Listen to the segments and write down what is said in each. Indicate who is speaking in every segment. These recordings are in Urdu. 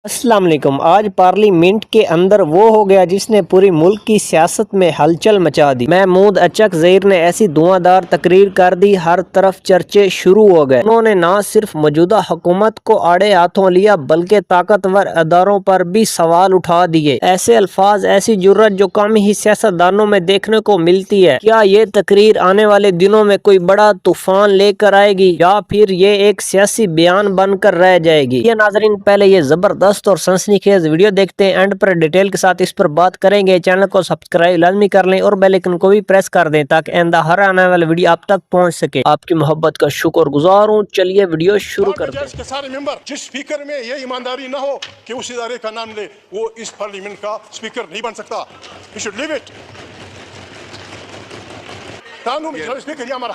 Speaker 1: السلام علیکم۔ آج پارلیمنٹ کے اندر وہ ہو گیا جس نے پوری ملک کی سیاست میں ہلچل مچا دی۔ محمود اچک زیر نے ایسی دھواں دار تقریر کر دی، ہر طرف چرچے شروع ہو گئے۔ انہوں نے نہ صرف موجودہ حکومت کو آڑے ہاتھوں لیا بلکہ طاقتور اداروں پر بھی سوال اٹھا دیے۔ ایسے الفاظ، ایسی جرأت جو کم ہی سیاستدانوں میں دیکھنے کو ملتی ہے۔ کیا یہ تقریر آنے والے دنوں میں کوئی بڑا طوفان لے کر آئے گی یا پھر یہ ایک سیاسی بیان بن کر رہ جائے گی؟ یہ ناظرین، پہلے یہ زبردست اور سنسنی خیز ویڈیو دیکھتے ہیں، اینڈ پر ڈیٹیل کے ساتھ اس پر بات کریں گے۔ چینل کو سبسکرائب لازمی کر لیں اور بیل آئیکن کو بھی پریس کر دیں تاکہ آئندہ ہر آنے والا ویڈیو آپ تک پہنچ سکے۔ آپ کی محبت کا شکر گزار ہوں۔ چلیے ویڈیو شروع کرتے ہیں۔
Speaker 2: کے سارے ممبر، جس سپیکر میں یہ ایمانداری نہ ہو کہ اس ادارے کا نام لے، وہ اس پارلیمنٹ کا سپیکر نہیں بن سکتا۔ We should leave it۔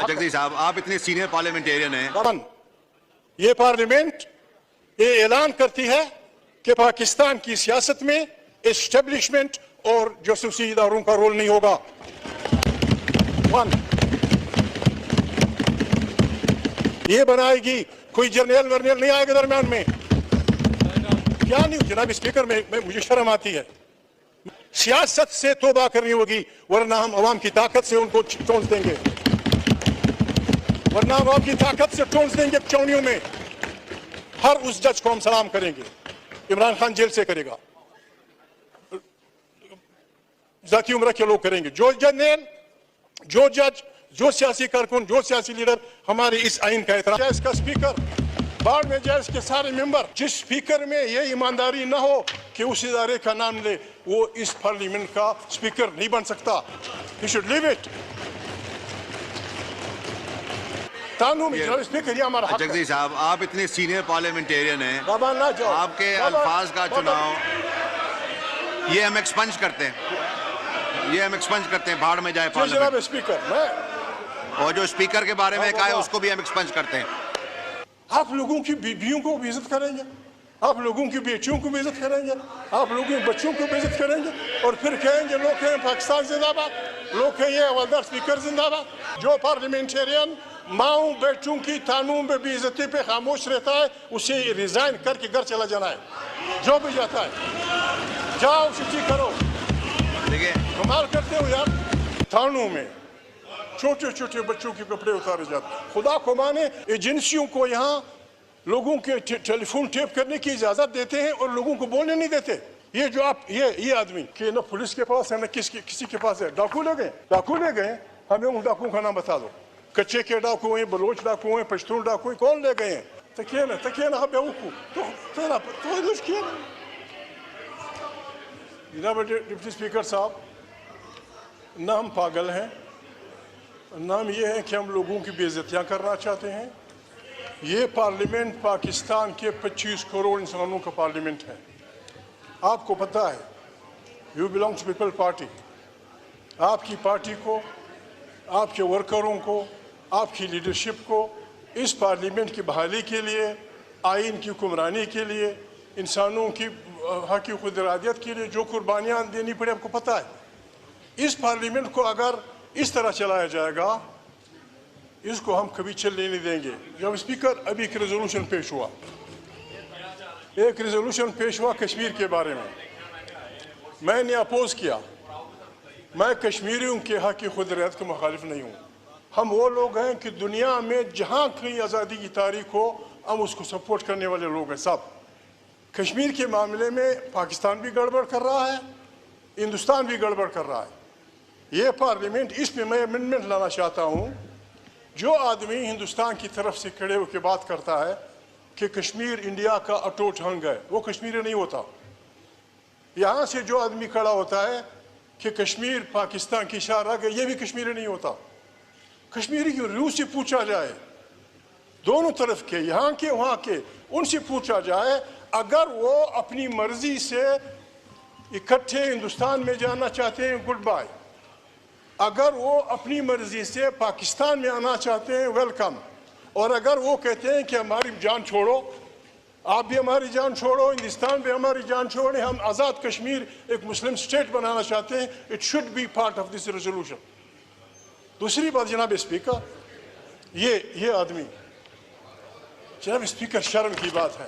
Speaker 3: اچک جی صاحب، آپ اتنے سینئر پارلیمنٹیرین ہیں۔
Speaker 2: یہ پارلیمنٹ یہ اعلان کرتی ہے کہ پاکستان کی سیاست میں اسٹیبلشمنٹ اور جاسوسی اداروں کا رول نہیں ہوگا۔ یہ بنائے گی، کوئی جرنیل ورنیل نہیں آئے گا درمیان میں۔ کیا نہیں جناب اسپیکر، میں مجھے شرم آتی ہے۔ سیاست سے توبہ کرنی ہوگی ورنہ ہم عوام کی طاقت سے ان کو ٹونس دیں گے، ورنہ عوام کی طاقت سے ٹونس دیں گے چونیوں میں۔ ہر اس جج کو ہم سلام کریں گے، عمران خان جیل سے کرے گا، ذاتی عمرہ کے لوگ کریں گے، جو جرنیل، جو جج، جو سیاسی کارکن، جو سیاسی لیڈر ہمارے اس آئین کا احترام۔ اس کا سپیکر بعد میں جائے، اس کے سارے ممبر، جس سپیکر میں یہ ایمانداری نہ ہو کہ اس ادارے کا نام لے، وہ اس پارلیمنٹ کا سپیکر نہیں بن سکتا۔ We should leave it۔
Speaker 3: اچک جی صاحب، آپ اتنے سینئر پارلیمنٹیرین ہیں، آپ کے الفاظ کا چناؤ یہ ہم ایکسپنج کرتے ہیں، بھاڑ میں جائے پارلیمنٹ۔ اور جو اسپیکر کے بارے میں کہا ہے اس کو بھی ہم ایکسپنج کرتے ہیں۔
Speaker 2: آپ لوگوں کی بیویوں کو بھی عزت کریں گے، آپ لوگوں کی بیٹیوں کو بھی عزت کریں گے، آپ لوگوں کے بچوں کو بھی عزت کریں گے، اور پھر کہیں گے لوگ کہیں پاکستان زندہ باد، لوگ کہیں یہ حوالدار اسپیکر زندہ باد۔ جو پارلیمنٹیرین ماؤں بیٹوں کی تانوں میں بے عزتی پہ خاموش رہتا ہے، اسے ریزائن کر کے گھر چلا جانا ہے۔ جو بھی جاتا ہے جاؤ سچی کرو۔ کمال کرتے ہو یار، تھانوں میں چھوٹے چھوٹے بچوں کے کپڑے اتارے جاتے ہیں۔ خدا کو مانے، ایجنسیوں کو یہاں لوگوں کے ٹیلی فون ٹیپ کرنے کی اجازت دیتے ہیں اور لوگوں کو بولنے نہیں دیتے۔ یہ جو آپ یہ آدمی کہ نہ پولیس کے پاس ہے نہ کسی کے پاس ہے، ڈاکو لے گئے، ہمیں ان ڈاکوؤں کا نام بتا دو۔ کچے کے ڈاکو ہیں، بلوچ ڈاکو ہیں، پشتون ڈاکو ہیں، کون لے گئے ہیں؟ تکیے نا بیوقوف، تو ادھر کیا نا۔ جناب ڈپٹی اسپیکر صاحب، نہ ہم پاگل ہیں، نہ ہم یہ ہیں کہ ہم لوگوں کی بے عزتیاں کرنا چاہتے ہیں۔ یہ پارلیمنٹ پاکستان کے 25 کروڑ انسانوں کا پارلیمنٹ ہے۔ آپ کو پتہ ہے، you belong to People Party. آپ کی پارٹی کو، آپ کے ورکروں کو، آپ کی لیڈرشپ کو اس پارلیمنٹ کی بحالی کے لیے، آئین کی حکمرانی کے لیے، انسانوں کی حق ارادیت کے لیے جو قربانیاں دینی پڑے، آپ کو پتہ ہے۔ اس پارلیمنٹ کو اگر اس طرح چلایا جائے گا، اس کو ہم کبھی چلنے نہیں دیں گے۔ جب اسپیکر، ابھی ایک ریزولوشن پیش ہوا کشمیر کے بارے میں نے اپوز کیا۔ میں کشمیریوں کے حق کی خود ارادیت کے مخالف نہیں ہوں۔ ہم وہ لوگ ہیں کہ دنیا میں جہاں کہیں آزادی کی تاریخ ہو، ہم اس کو سپورٹ کرنے والے لوگ ہیں سب۔ کشمیر کے معاملے میں پاکستان بھی گڑبڑ کر رہا ہے، ہندوستان بھی گڑبڑ کر رہا ہے۔ یہ پارلیمنٹ، اس میں میں امینڈمنٹ لانا چاہتا ہوں۔ جو آدمی ہندوستان کی طرف سے کھڑے ہو کے بات کرتا ہے کہ کشمیر انڈیا کا اٹوٹ انگ ہے، وہ کشمیری نہیں ہوتا۔ یہاں سے جو آدمی کھڑا ہوتا ہے کہ کشمیر پاکستان کی شاہ رگ ہے، یہ بھی کشمیری نہیں ہوتا۔ کشمیری کی روح سے پوچھا جائے، دونوں طرف کے، یہاں کے وہاں کے، ان سے پوچھا جائے، اگر وہ اپنی مرضی سے اکٹھے ہندوستان میں جانا چاہتے ہیں، گڈ بائے۔ اگر وہ اپنی مرضی سے پاکستان میں آنا چاہتے ہیں، ویلکم۔ اور اگر وہ کہتے ہیں کہ ہماری جان چھوڑو، آپ بھی ہماری جان چھوڑو، ہندوستان بھی ہماری جان چھوڑیں، ہم آزاد کشمیر ایک مسلم اسٹیٹ بنانا چاہتے ہیں، it should be part of this resolution. دوسری بات جناب اسپیکر، یہ آدمی، جناب اسپیکر، شرم کی بات ہے،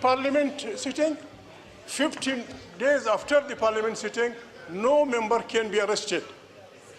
Speaker 2: parliament sitting, 15 days after the parliament sitting, no member can be arrested.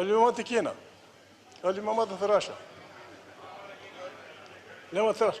Speaker 2: اليوم تكينا اليوم ما تتراشى لما تتراشى.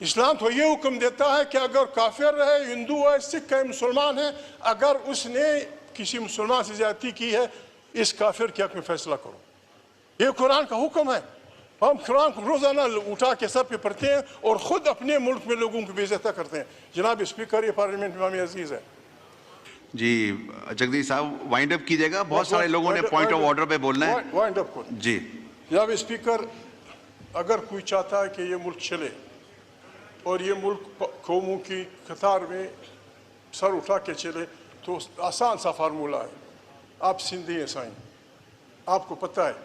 Speaker 2: اسلام تو یہ حکم دیتا ہے کہ اگر کافر ہے، ہندو ہے، سکھ ہے، مسلمان ہے، اگر اس نے کسی مسلمان سے زیادتی کی ہے، اس کافر کے حق میں فیصلہ کرو. یہ قرآن کا حکم ہے. ہم قرآن کو روزانہ اٹھا کے سر پہ پڑھتے ہیں اور خود اپنے ملک میں لوگوں کو بے عزت کرتے ہیں. جناب اسپیکر، یہ پارلیمنٹ امام عزیز ہے.
Speaker 3: جی جگدیش صاحب وائنڈ اپ کیجئے گا، بہت سارے لوگوں نے پوائنٹ آف آرڈر پہ بولنا ہے.
Speaker 2: وائنڈ اپ کرو.
Speaker 3: جی
Speaker 2: جناب اسپیکر، اگر کوئی چاہتا ہے کہ یہ ملک چلے اور یہ ملک قوموں کی قطار میں سر اٹھا کے چلے تو آسان سا فارمولہ ہے. آپ سندھی ہیں سائیں، آپ کو پتہ ہے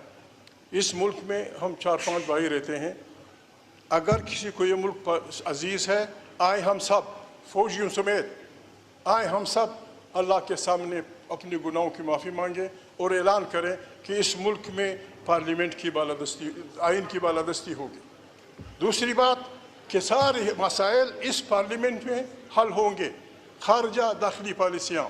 Speaker 2: اس ملک میں ہم 4-5 بھائی رہتے ہیں. اگر کسی کو یہ ملک عزیز ہے، آئے ہم سب فوجیوں سمیت، آئے ہم سب اللہ کے سامنے اپنے گناہوں کی معافی مانگے اور اعلان کریں کہ اس ملک میں پارلیمنٹ کی بالادستی، آئین کی بالادستی ہوگی. دوسری بات کہ سارے مسائل اس پارلیمنٹ میں حل ہوں گے، خارجہ داخلی پالیسیاں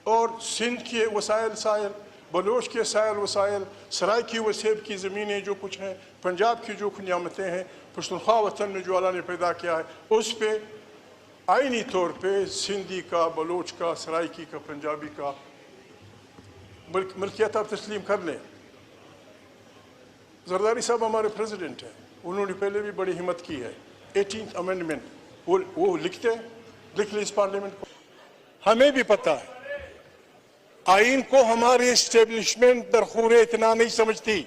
Speaker 2: اور سندھ کے وسائل، بلوچ کے وسائل، سرائے کی وسیب کی زمینیں جو کچھ ہیں، پنجاب کی جو نعمتیں ہیں، پشتونخوا وطن میں جو اللہ نے پیدا کیا ہے، اس پہ آئینی طور پہ سندھی کا، بلوچ کا، سرائکی کا، پنجابی کا ملکیت آپ تسلیم کر لیں. زرداری صاحب ہمارے پریزیڈنٹ ہیں، انہوں نے پہلے بھی بڑی ہمت کی ہے. 18th امینڈمنٹ وہ لکھ لیں اس پارلیمنٹ کو. ہمیں بھی پتہ ہے آئین کو ہماری اسٹیبلشمنٹ درخور اتنا نہیں سمجھتی.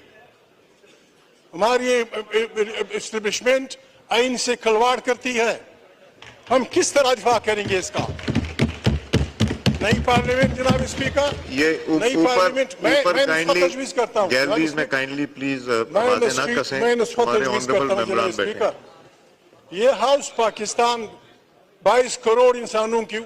Speaker 2: ہماری اسٹیبلشمنٹ آئین سے کھلواڑ کرتی ہے. ہم کس طرح دفاع کریں گے اس کا؟ نئی پارلیمنٹ جناب اسپیکر، نئی پارلیمنٹ میں نسخہ تجویز کرتا ہوں.
Speaker 4: گیلریز میں کائنڈلی پلیز
Speaker 2: میں نسخہ تجویز کرتا ہوں جناب اسپیکر. یہ ہاؤس پاکستان 22 کروڑ انسانوں کی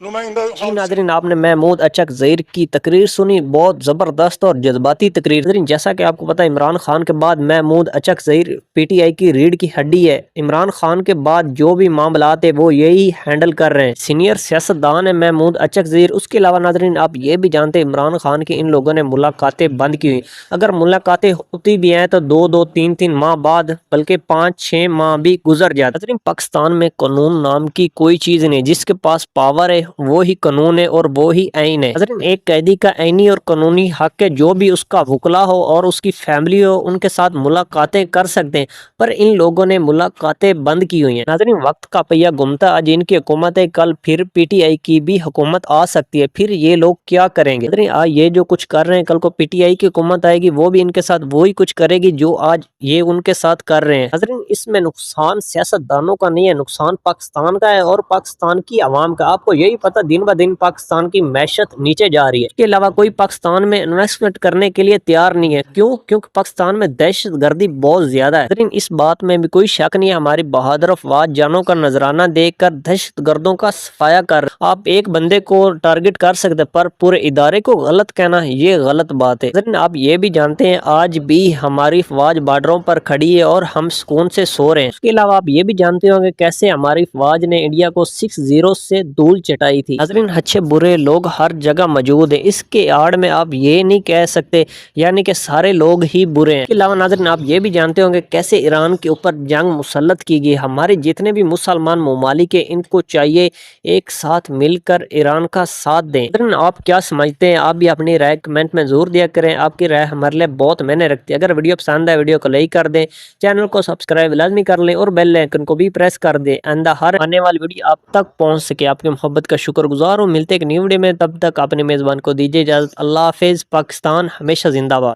Speaker 2: نمائندہ.
Speaker 1: جی ناظرین، آپ نے محمود اچک زہیر کی تقریر سنی، بہت زبردست اور جذباتی تقریر. ناظرین، جیسا کہ آپ کو پتا عمران خان کے بعد محمود اچک زہیر پی ٹی آئی کی ریڑھ کی ہڈی ہے. عمران خان کے بعد جو بھی معاملات ہیں وہ یہی ہینڈل کر رہے ہیں. سینئر سیاستدان ہے محمود اچک زہیر. اس کے علاوہ ناظرین آپ یہ بھی جانتے ہیں عمران خان کی ان لوگوں نے ملاقاتیں بند کی ہوئی. اگر ملاقاتیں ہوتی بھی ہیں تو 2-2 3-3 ماہ بعد، بلکہ 5-6 ماہ بھی گزر جاتے. ناظرین، پاکستان میں قانون نام کی کوئی چیز نہیں. جس کے پاس پاور ہے وہی قانون ہے اور وہی آئین ہے. ناظرین، ایک قیدی کا آئینی اور قانونی حق ہے جو بھی اس کا وکلا ہو اور اس کی فیملی ہو ان کے ساتھ ملاقاتیں کر سکتے ہیں، پر ان لوگوں نے ملاقاتیں بند کی ہوئی ہیں. ناظرین، وقت کا پہیہ گھومتا، آج ان کی حکومت ہے، کل پھر پی ٹی آئی کی بھی حکومت آ سکتی ہے. پھر یہ لوگ کیا کریں گے؟ ناظرین، آج یہ جو کچھ کر رہے ہیں، کل کو پی ٹی آئی کی حکومت آئے گی، وہ بھی ان کے ساتھ وہی کچھ کرے گی جو آج یہ ان کے ساتھ کر رہے ہیں. ناظرین، اس میں نقصان سیاستدانوں کا نہیں ہے، نقصان پاکستان کا ہے اور پاکستان کی عوام کا. آپ کو یہی پتہ دن بہ دن پاکستان کی معیشت نیچے جا رہی ہے. اس کے علاوہ کوئی پاکستان میں انویسٹمنٹ کرنے کے لیے تیار نہیں ہے. کیونکہ پاکستان میں دہشت گردی بہت زیادہ ہے. لیکن اس بات میں بھی کوئی شک نہیں ہے، ہماری بہادر افواج جانوں کا نذرانہ دیکھ کر دہشت گردوں کا صفایا کر. آپ ایک بندے کو ٹارگٹ کر سکتے پر پورے ادارے کو غلط کہنا یہ غلط بات ہے. لیکن آپ یہ بھی جانتے ہیں آج بھی ہماری افواج بارڈروں پر کھڑی ہے اور ہم سکون سے سو رہے ہیں. اس کے علاوہ آپ یہ بھی جانتے ہوں گے کیسے ہماری افواج نے انڈیا کو 6-0 سے دھول چٹائی تھی. ناظرین، اچھے برے لوگ ہر جگہ موجود ہیں. اس کے آڑ میں آپ یہ نہیں کہہ سکتے یعنی کہ سارے لوگ ہی برے ہیں. اس کے علاوہ ناظرین آپ یہ بھی جانتے ہوں گے کیسے ایران کے اوپر جنگ مسلط کی گئی. ہمارے جتنے بھی مسلمان ممالک ہیں ان کو چاہیے ایک ساتھ مل کر ایران کا ساتھ دیں. ناظرین، آپ کیا سمجھتے ہیں؟ آپ بھی اپنی رائے کمنٹ میں ضرور دیا کریں. آپ کی رائے ہمارے لیے بہت معنی رکھتی ہے. اگر ویڈیو پسند ہے ویڈیو کو لائک کر دیں، چینل کو سبسکرائب لازمی کر لیں اور بیل آئیکن کو بھی پریس کر دیں. آئندہ ہر آنے والی ویڈیو آپ تک پہنچ سکے. آپ کی محبت کا شکر گزار ہوں. ملتے ایک نیو ویڈیو میں، تب تک اپنے میزبان کو دیجیے اجازت. اللہ حافظ. پاکستان ہمیشہ زندہ باد.